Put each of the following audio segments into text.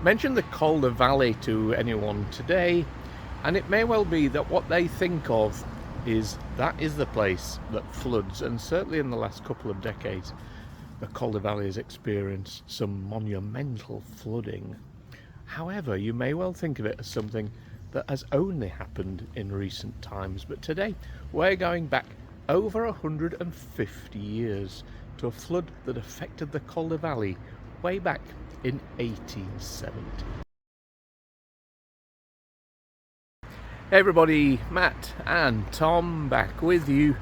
Mention the Calder Valley to anyone today, and it may well be that what they think of is that is the place that floods, and certainly in the last couple of decades the Calder Valley has experienced some monumental flooding. However, you may well think of it as something that has only happened in recent times, but today we're going back over 150 years to a flood that affected the Calder Valley way back in 1870. Hey everybody, Matt and Tom back with you.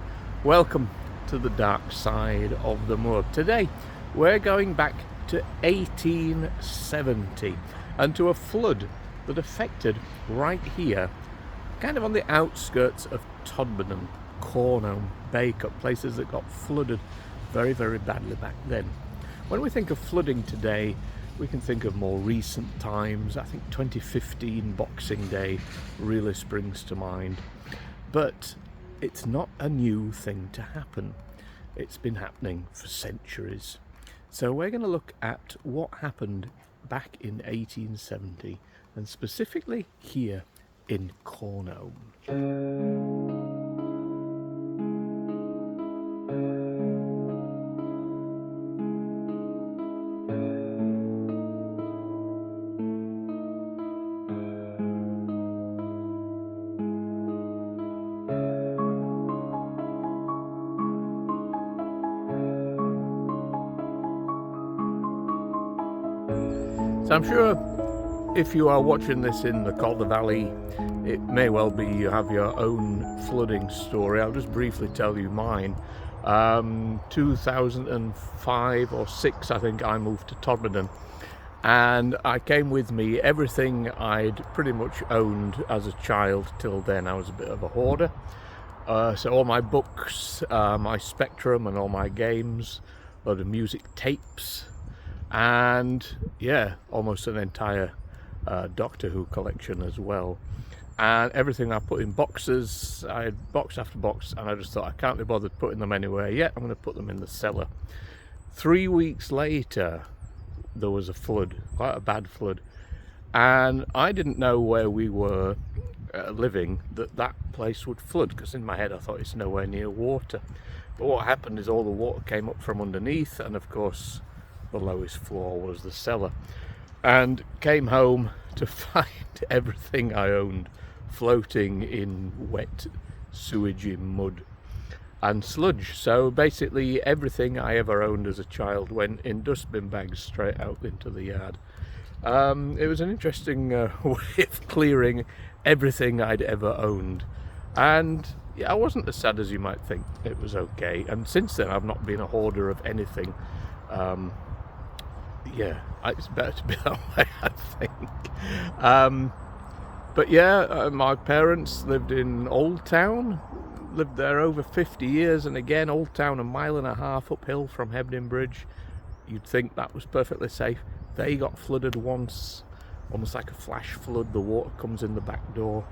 Welcome to the dark side of the moor. Today we're going back to 1870 and to a flood that affected right here, kind of on the outskirts of Todmorden, Cornholme, Baycup, places that got flooded very, very badly back then. When we think of flooding today, we can think of more recent times. I think 2015 Boxing Day really springs to mind. But it's not a new thing to happen. It's been happening for centuries. So we're going to look at what happened back in 1870, and specifically here in Cornholme. So I'm sure if you are watching this in the Calder Valley, it may well be you have your own flooding story. I'll just briefly tell you mine. 2005 or 6, I think, I moved to Todmorden, and I came with me everything I'd pretty much owned as a child till then. I was a bit of a hoarder. So all my books, my Spectrum and all my games, a lot of music tapes, and yeah, almost an entire Doctor Who collection as well. And everything I put in boxes. I had box after box, and I just thought I can't be bothered putting them anywhere yet. I'm going to put them in the cellar. 3 weeks later there was a flood, quite a bad flood, and I didn't know where we were living that place would flood, because in my head I thought it's nowhere near water. But what happened is all the water came up from underneath, and of course the lowest floor was the cellar, and came home to find everything I owned floating in wet, sewagey mud and sludge. So basically everything I ever owned as a child went in dustbin bags straight out into the yard. It was an interesting way of clearing everything I'd ever owned, and yeah, I wasn't as sad as you might think. It was okay, and since then I've not been a hoarder of anything. Yeah, it's better to be that way, I think. But yeah, my parents lived in Old Town, lived there over 50 years, and again, Old Town, 1.5 miles uphill from Hebden Bridge. You'd think that was perfectly safe. They got flooded once, almost like a flash flood. The water comes in the back door.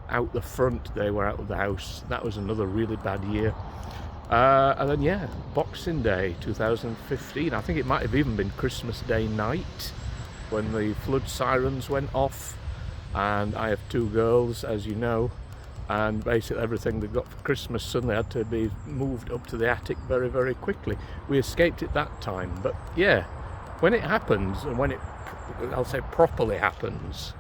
Out the front, they were out of the house. That was another really bad year. And then yeah, Boxing Day 2015, I think it might have even been Christmas Day night when the flood sirens went off. And I have 2 girls, as you know, and basically everything they got for Christmas suddenly had to be moved up to the attic very, very quickly. We escaped it that time, but yeah, when it happens, and when it, I'll say properly happens,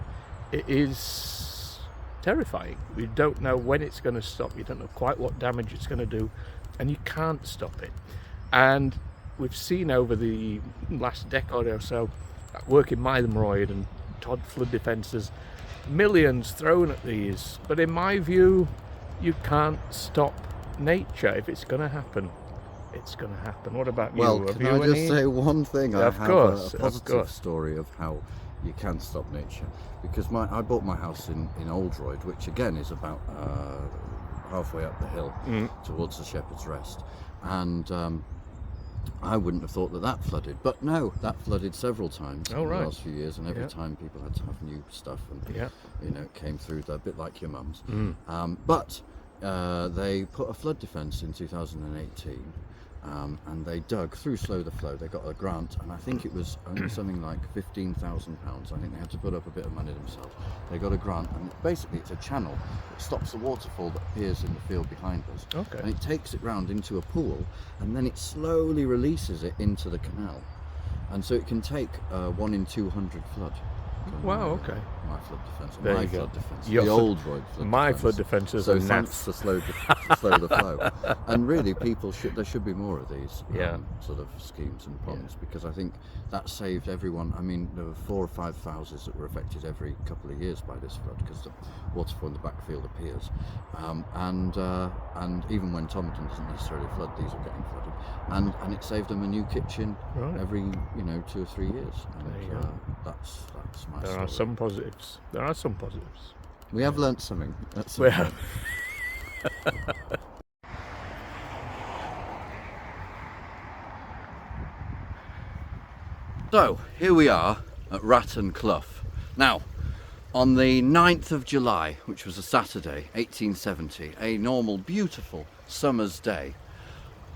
it is terrifying. You don't know when it's going to stop, you don't know quite what damage it's going to do, and you can't stop it. And we've seen over the last decade or so, working Mythenroyd and Todd flood defences, millions thrown at these. But in my view, you can't stop nature. If it's going to happen, it's going to happen. What about you? Well, can I just say one thing? I have a positive story of how you can stop nature. Because I bought my house in Oldroyd, which again is about halfway up the hill towards the Shepherd's Rest. And I wouldn't have thought that flooded, but no, that flooded several times in the last few years, and every time people had to have new stuff, and you know, it came through a bit like your mum's. But they put a flood defence in 2018, and they dug through Slow the Flow. They got a grant, and I think it was only something like £15,000. I think they had to put up a bit of money themselves. They got a grant, and basically it's a channel that stops the waterfall that appears in the field behind us. Okay. And it takes it round into a pool, and then it slowly releases it into the canal. And so it can take 1 in 200 flood. Wow, okay. My flood defence. There My you go. flood defence. Your The flood- old Droid flood My defence. flood defence is So a thanks naff. to slow the flow. And really, there should be more of these sort of schemes and ponds, because I think that saved everyone. I mean, there were 4 or 5 houses that were affected every couple of years by this flood, because the waterfall in the backfield appears. And even when Todmorden doesn't necessarily flood, these are getting flooded. And it saved them a new kitchen every 2 or 3 years. And There you go. that's my There story. are some positives. There are some positives. We have learnt something. That's We have. So, here we are at Ratencluff. Now, on the 9th of July, which was a Saturday, 1870, a normal, beautiful summer's day,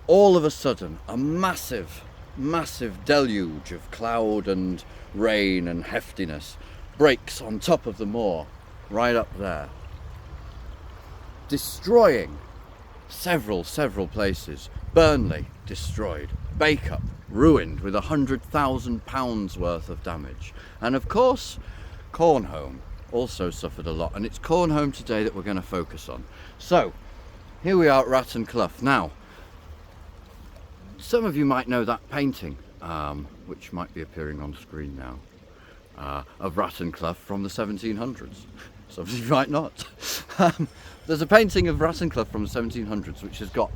all of a sudden, a massive, massive deluge of cloud and rain and heftiness breaks on top of the moor, right up there, destroying several places. Burnley destroyed, Bacup ruined with £100,000 worth of damage, and of course Cornholme also suffered a lot, and it's Cornholme today that we're going to focus on. So here we are at Ratencluff. Now, some of you might know that painting, which might be appearing on screen now, of Ratencluff from the 1700s. Some of you might not. There's a painting of Ratencluff from the 1700s which has got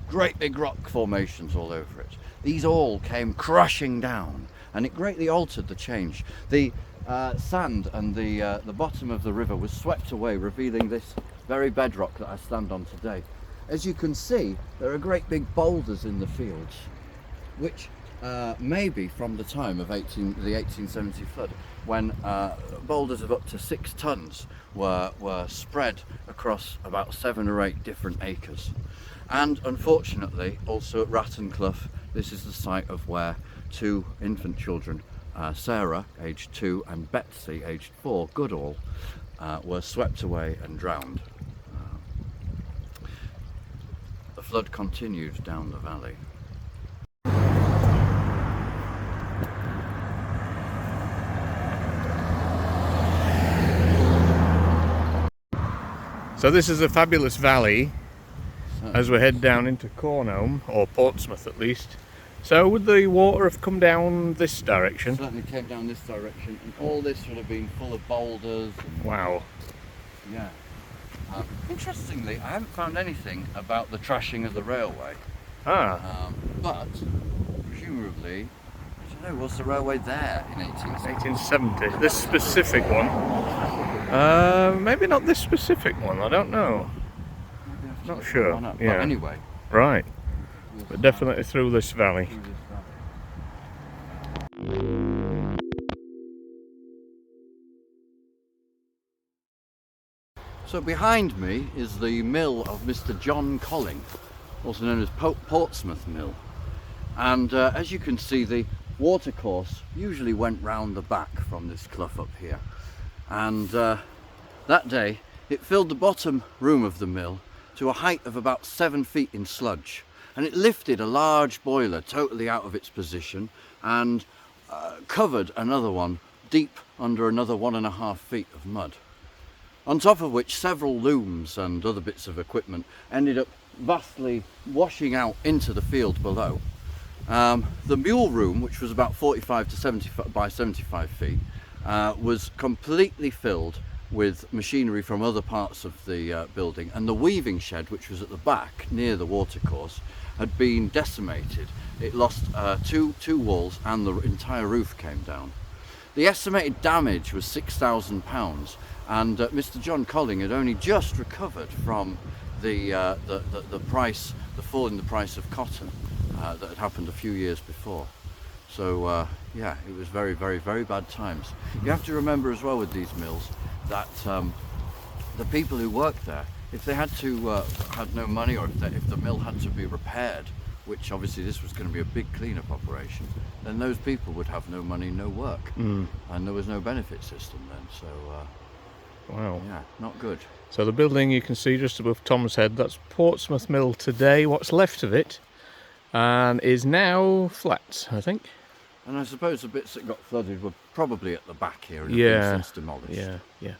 great big rock formations all over it. These all came crashing down, and it greatly altered the change. The sand and the bottom of the river was swept away, revealing this very bedrock that I stand on today. As you can see, there are great big boulders in the fields, which may be from the time of the 1870 flood, when boulders of up to 6 tons were spread across about 7 or 8 different acres. And unfortunately, also at Ratencluff, this is the site of where 2 infant children, Sarah, aged 2, and Betsy, aged 4, Goodall, were swept away and drowned. The flood continued down the valley. So this is a fabulous valley as we head down into Cornholme, or Portsmouth at least. So would the water have come down this direction? It certainly came down this direction, and all this would have been full of boulders. And, Wow. yeah. Interestingly, I haven't found anything about the trashing of the railway. But presumably, I don't know, was the railway there in 1870. This specific one? Maybe not this specific one. I don't know. Not sure. Yeah. Yeah. But anyway. Right. But definitely through this valley. So behind me is the mill of Mr. John Colling, also known as Portsmouth Mill. And as you can see, the watercourse usually went round the back from this clough up here. And that day, it filled the bottom room of the mill to a height of about 7 feet in sludge. And it lifted a large boiler totally out of its position and covered another one deep under another 1.5 feet of mud. On top of which several looms and other bits of equipment ended up vastly washing out into the field below. The mule room, which was about 45 to 75 by 75 feet, was completely filled with machinery from other parts of the building, and the weaving shed, which was at the back near the watercourse, had been decimated. It lost two walls, and the entire roof came down. The estimated damage was £6,000, and Mr. John Colling had only just recovered from the fall in the price of cotton that had happened a few years before. So yeah, it was very, very, very bad times. You have to remember as well with these mills that the people who worked there, if they had no money, or if the mill had to be repaired which obviously this was going to be a big clean-up operation, then those people would have no money, no work, and there was no benefit system then. So, wow, yeah, not good. So the building you can see just above Tom's head, that's Portsmouth Mill today, what's left of it, and is now flats, I think. And I suppose the bits that got flooded were probably at the back here and have been since demolished. Yeah.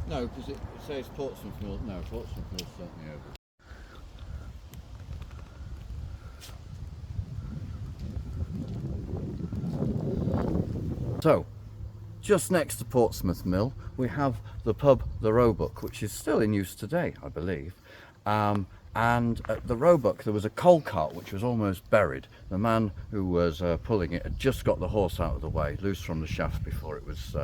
No, because it says Portsmouth Mill. No, Portsmouth Mill's certainly over. So, just next to Portsmouth Mill, we have the pub, the Robuk, which is still in use today, I believe. And at the Robuk there was a coal cart which was almost buried. The man who was pulling it had just got the horse out of the way, loose from the shaft before it was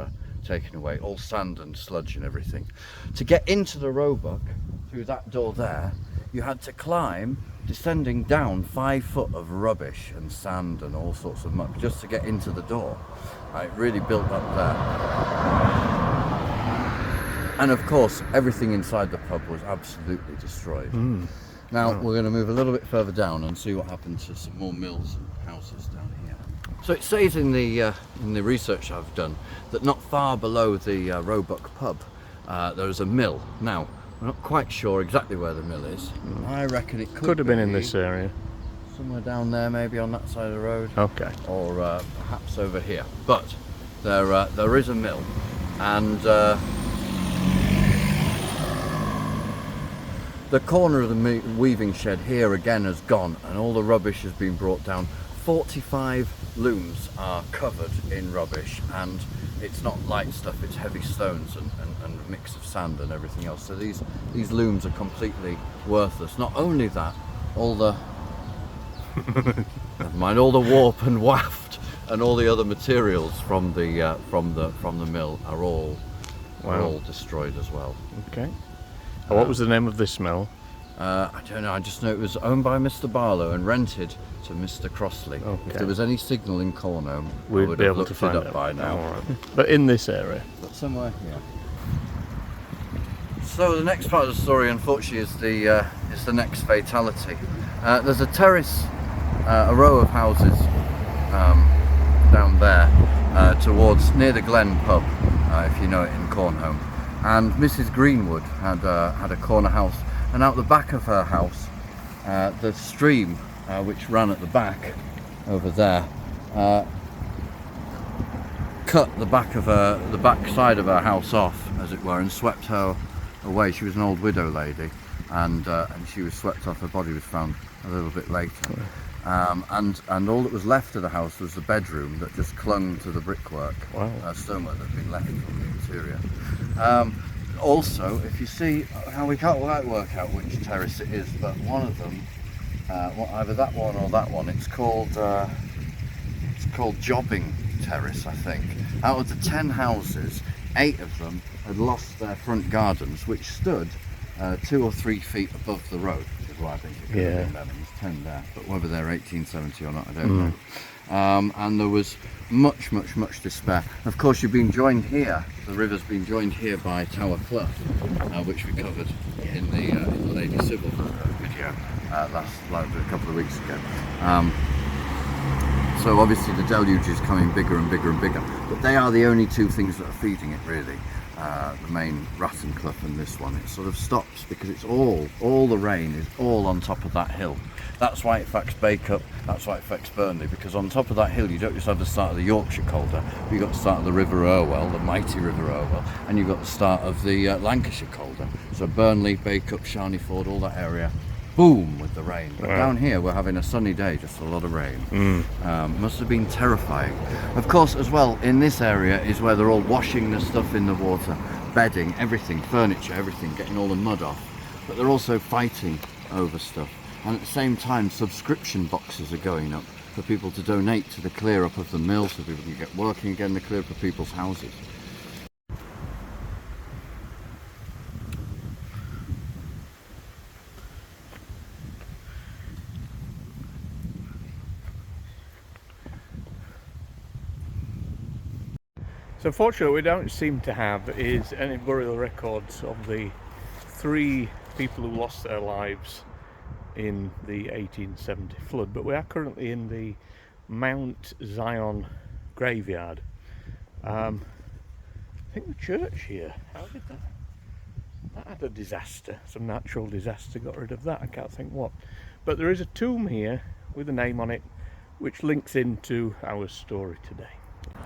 taken away, all sand and sludge and everything. To get into the Robuk, through that door there, you had to climb, descending down 5 foot of rubbish and sand and all sorts of muck just to get into the door. It really built up there. And of course, everything inside the pub was absolutely destroyed. Now, we're going to move a little bit further down and see what happened to some more mills and houses down here. So it says in the research I've done that not far below the Robuk Pub, there is a mill. Now, we're not quite sure exactly where the mill is. I reckon it could have been in this area. Somewhere down there, maybe on that side of the road. Okay. Or perhaps over here. But there is a mill, and the corner of the weaving shed here again has gone, and all the rubbish has been brought down. 45 looms are covered in rubbish, and it's not light stuff, it's heavy stones and a mix of sand and everything else. So these looms are completely worthless. Not only that, all the never mind, all the warp and waft and all the other materials from the mill are all destroyed as well. Okay. What was the name of this mill? I don't know, I just know it was owned by Mr. Barlow and rented to Mr. Crossley. Okay. If there was any signal in Cornholme, we'd I would be have able looked to find it up it by now. Right. But in this area? But somewhere here. So the next part of the story, unfortunately, is the next fatality. There's a terrace, a row of houses down there towards near the Glen Pub, if you know it, in Cornholme. And Mrs. Greenwood had a corner house, and out the back of her house, the stream which ran at the back over there cut the back side of her house off, as it were, and swept her away. She was an old widow lady, and she was swept off. Her body was found a little bit later. And all that was left of the house was the bedroom that just clung to the brickwork, stonework that had been left from the interior. Also, if you see how we can't quite work out which terrace it is, but one of them, either that one or that one, it's called Jobbing Terrace, I think. Out of the 10 houses, 8 of them had lost their front gardens, which stood 2 or 3 feet above the road, which is why I think it could have been them. There's 10 there, but whether they're 1870 or not, I don't know. And there was much despair. Of course, you've been joined here, the river's been joined here by Tower Clough, which we covered in the Lady Sybil video a couple of weeks ago. So obviously the deluge is coming bigger and bigger and bigger, but they are the only 2 things that are feeding it, really. The main Ratencluff and this one. It sort of stops because it's all the rain is all on top of that hill. That's why it affects Bacup, that's why it affects Burnley, because on top of that hill you don't just have the start of the Yorkshire Calder, you've got the start of the River Irwell, the mighty River Irwell, and you've got the start of the Lancashire Calder. So Burnley, Bacup, Sharneyford, all that area, boom, with the rain. But down here we're having a sunny day, just a lot of rain. Must have been terrifying. Of course, as well, in this area is where they're all washing the stuff in the water, bedding, everything, furniture, everything, getting all the mud off. But they're also fighting over stuff. And at the same time, subscription boxes are going up for people to donate to the clear up of the mill, so people can get working again, the clear up of people's houses. So fortunately, we don't seem to have any burial records of the 3 people who lost their lives in the 1870 flood, but we are currently in the Mount Zion graveyard. I think the church here, how did that had a disaster, some natural disaster got rid of that, I can't think what. But there is a tomb here with a name on it which links into our story today.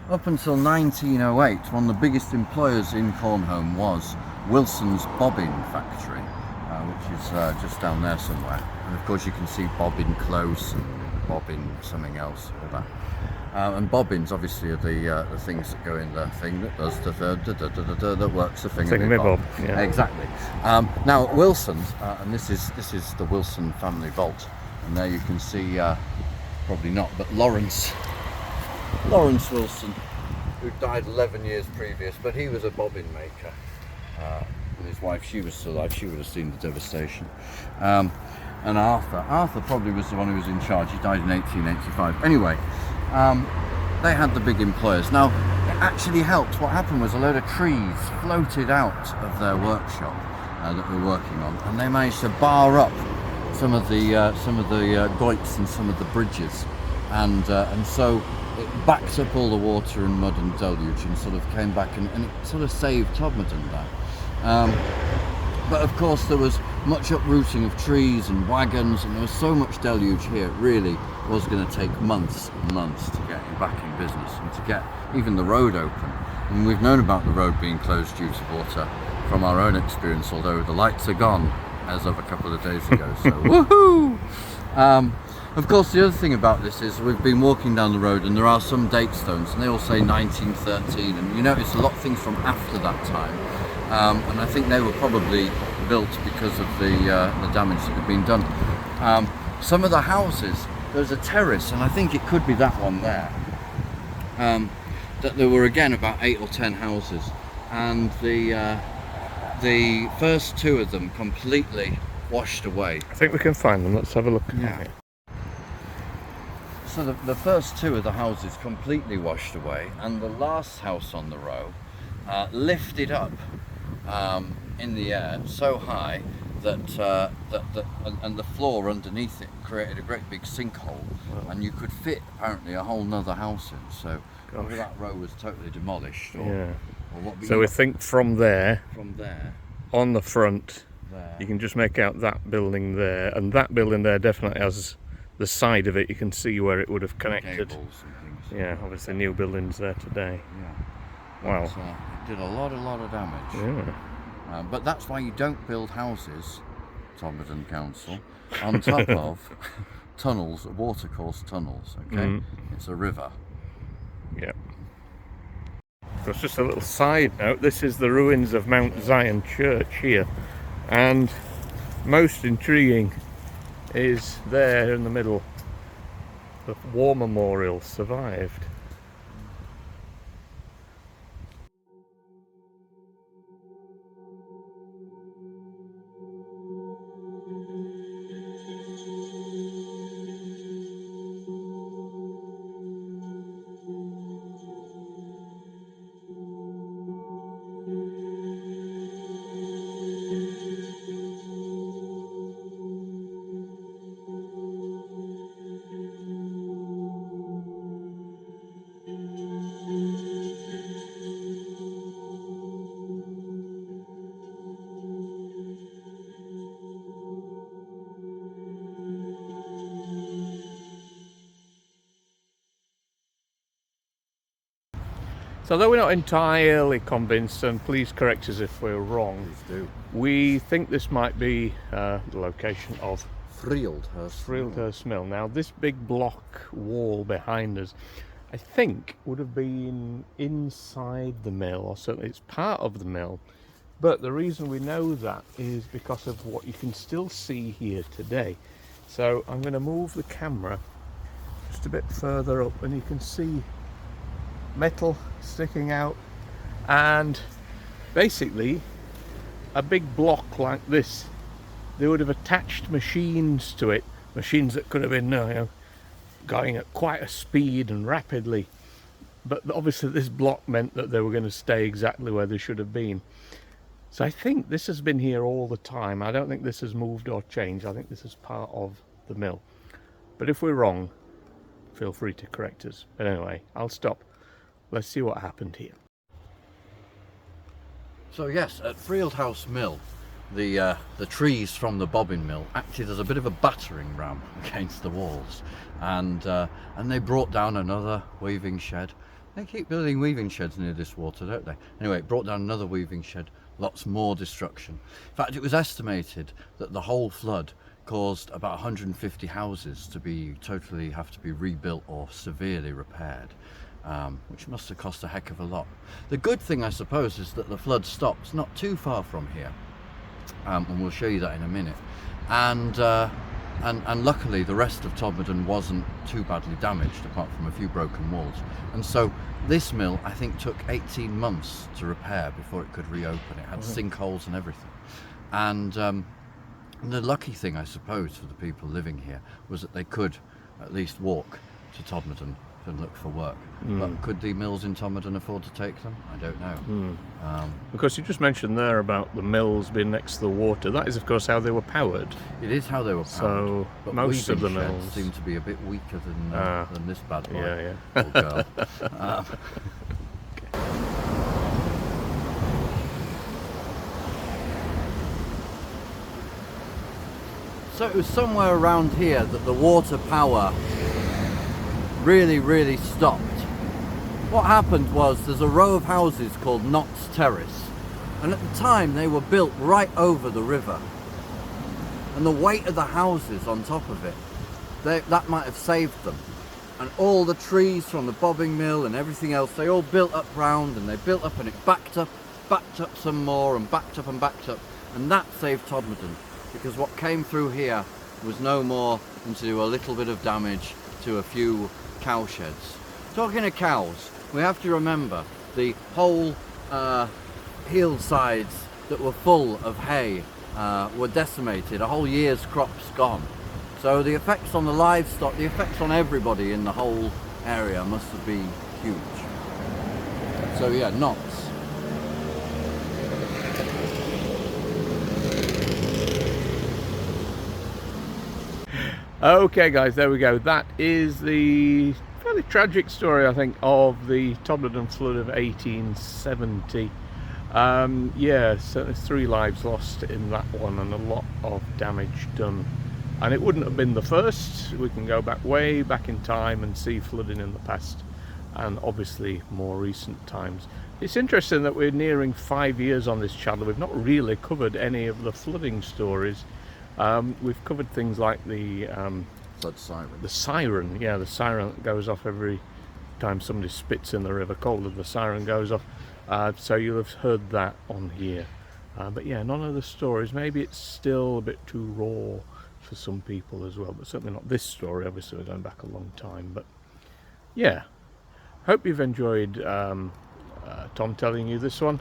Up until 1908, one of the biggest employers in Cornholme was Wilson's Bobbin Factory, which is just down there somewhere. And of course you can see bobbin close and bobbin something else, all that. And bobbins obviously are the things that go in the thing that does that works the thingamabob. Yeah. Exactly. Now at Wilson's, and this is the Wilson family vault, and there you can see probably not, but Lawrence Wilson, who died 11 years previous, but he was a bobbin maker. And his wife, she was still alive, she would have seen the devastation. And Arthur probably was the one who was in charge. He died in 1885. Anyway, they had the big employers. Now, it actually helped. What happened was a load of trees floated out of their workshop that they were working on, and they managed to bar up some of the goits and some of the bridges, and so it backed up all the water and mud and deluge, and sort of came back, and it sort of saved Todmorden there. But of course there was much uprooting of trees and wagons, and there was so much deluge here, it really was going to take months and months to get it back in business and to get even the road open. And we've known about the road being closed due to water from our own experience, although the lights are gone as of a couple of days ago, so woohoo! Of course, the other thing about this is we've been walking down the road and there are some date stones, and they all say 1913, and you notice a lot of things from after that time. And I think they were probably built because of the damage that had been done. Some of the houses, there's a terrace, and I think it could be that one there. That there were again about 8 or 10 houses, and the first 2 of them completely washed away. I think we can find them. Let's have a look. Yeah. So the first 2 of the houses completely washed away, and the last house on the row lifted up in the air so high that and the floor underneath it created a great big sinkhole. Wow. And you could fit apparently a whole nother house in. So whether that row was totally demolished, or, yeah. Or what. So we think from there on the front, there, you can just make out that building there, and that building there definitely has the side of it. You can see where it would have connected. Cables and things. Yeah, obviously new buildings there today. Yeah. Wow. It did a lot of damage. Yeah. But that's why you don't build houses, Todmorden Council, on top of tunnels, watercourse tunnels, okay? It's a river. Yeah. So it's just a little side note. This is the ruins of Mount Zion Church here. And most intriguing is there in the middle, the war memorial survived. So though we're not entirely convinced, and please correct us if we're wrong, Please do. We think this might be the location of Fieldhouse Mill. Now this big block wall behind us, I think would have been inside the mill, or certainly it's part of the mill. But the reason we know that is because of what you can still see here today. So I'm going to move the camera just a bit further up, and you can see metal sticking out, and basically a big block like this, they would have attached machines to it, machines that could have been going at quite a speed and rapidly, but obviously this block meant that they were going to stay exactly where they should have been. So I think this has been here all the time. I don't think this has moved or changed. I think this is part of the mill. But if we're wrong, feel free to correct us. But anyway, I'll stop. Let's see what happened here. So yes, at Fieldhouse Mill, the trees from the bobbin mill acted as a bit of a battering ram against the walls, and they brought down another weaving shed. They keep building weaving sheds near this water, don't they? Anyway, it brought down another weaving shed, lots more destruction. In fact, it was estimated that the whole flood caused about 150 houses to have to be rebuilt or severely repaired, which must have cost a heck of a lot. The good thing, I suppose, is that the flood stops not too far from here, and we'll show you that in a minute. And luckily the rest of Todmorden wasn't too badly damaged, apart from a few broken walls. And so this mill, I think, took 18 months to repair before it could reopen. It had sinkholes and everything. And the lucky thing, I suppose, for the people living here was that they could at least walk to Todmorden and look for work. But could the mills in Todmorden afford to take them? I don't know. Of course, you just mentioned there about the mills being next to the water. That is, of course, how they were powered. It is how they were powered. So but most of the sheds mills seem to be a bit weaker than this bad boy. Yeah. Little girl. So it was somewhere around here that the water power really stopped. What happened was, there's a row of houses called Knox Terrace, and at the time they were built right over the river, and the weight of the houses on top of it, that might have saved them. And all the trees from the bobbing mill and everything else, they all built up round, and they built up, and it backed up some more, and backed up, and that saved Todmorden, because what came through here was no more than to do a little bit of damage to a few cow sheds. Talking of cows, we have to remember the whole hillsides that were full of hay were decimated, a whole year's crops gone. So the effects on the livestock, the effects on everybody in the whole area must have been huge. So yeah, Knox. Okay guys, there we go. That is the fairly tragic story, I think, of the Todmorden flood of 1870. Yeah, certainly 3 lives lost in that one, and a lot of damage done. And it wouldn't have been the first. We can go back way back in time and see flooding in the past, and obviously more recent times. It's interesting that we're nearing 5 years on this channel. We've not really covered any of the flooding stories. We've covered things like the flood siren. The siren, yeah, the siren that goes off every time somebody spits in the river. Calder, the siren goes off. So you'll have heard that on here. But yeah, none of the stories. Maybe it's still a bit too raw for some people as well, but certainly not this story. Obviously, we're going back a long time. But yeah, hope you've enjoyed Tom telling you this one,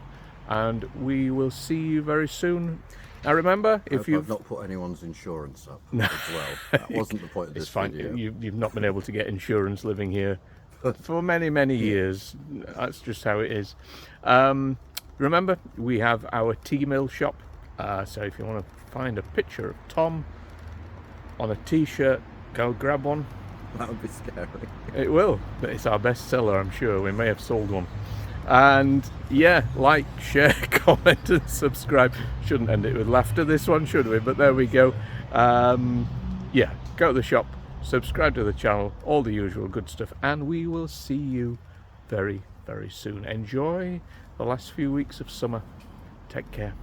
and we will see you very soon. Now remember, if you've not put anyone's insurance up as well, that wasn't the point of this video. You've not been able to get insurance living here for many years. That's just how it is. Remember, we have our tea mill shop, so if you want to find a picture of Tom on a t-shirt, go grab one. That would be scary. It will, but it's our best seller, I'm sure. We may have sold one. And yeah, like, share, comment and subscribe. Shouldn't end it with laughter, this one, should we? But there we go. Yeah, go to the shop, subscribe to the channel, all the usual good stuff, and we will see you very soon. Enjoy the last few weeks of summer. Take care.